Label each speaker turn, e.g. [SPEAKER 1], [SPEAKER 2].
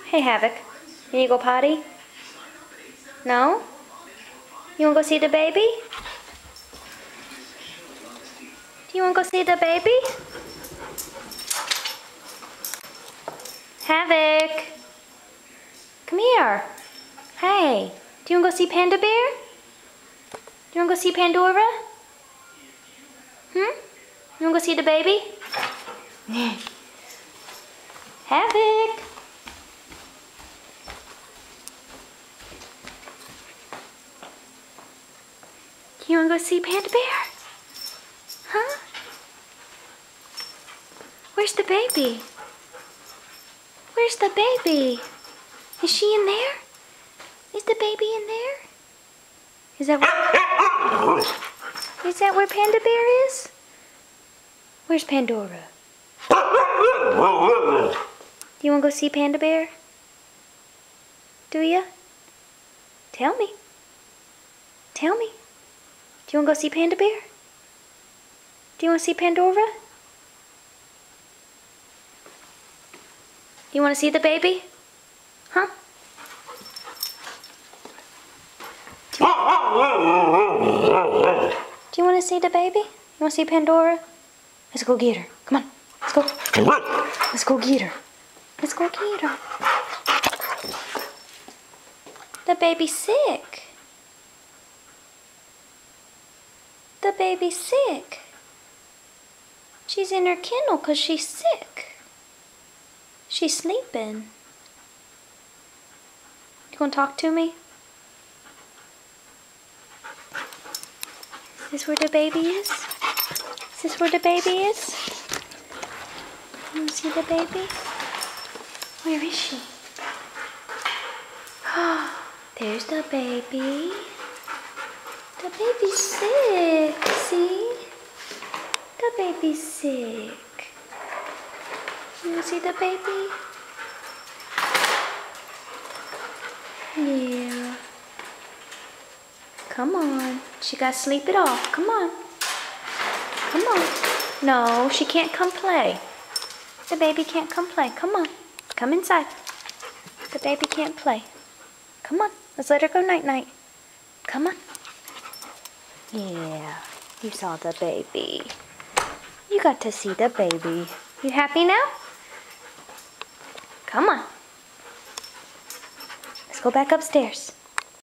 [SPEAKER 1] Hey, Havoc. You need to go potty? No? You want to go see the baby? Do you want to go see the baby? Havoc. Come here. Hey. Do you want to go see Panda Bear? Do you want to go see Pandora? You want to go see the baby? Havoc. You want to go see Panda Bear? Huh? Where's the baby? Where's the baby? Is she in there? Is the baby in there? Is that where Panda Bear is? Where's Pandora? Do you want to go see Panda Bear? Do ya? Tell me. Tell me. Do you want to go see Panda Bear? Do you want to see Pandora? You want to see the baby? Huh? Do you want to see the baby? You want to see Pandora? Let's go get her. Come on. Let's go. Let's go get her. Let's go get her. The baby's sick. The baby's sick. She's in her kennel because she's sick. She's sleeping. You want to talk to me? Is this where the baby is? Is this where the baby is? You want to see the baby? Where is she? There's the baby. The baby's sick, see? The baby's sick. You want to see the baby? Yeah. Come on. She got to sleep it off. Come on. Come on. No, she can't come play. The baby can't come play. Come on. Come inside. The baby can't play. Come on. Let's let her go night-night. Come on. Yeah. You saw the baby. You got to see the baby. You happy now? Come on. Let's go back upstairs.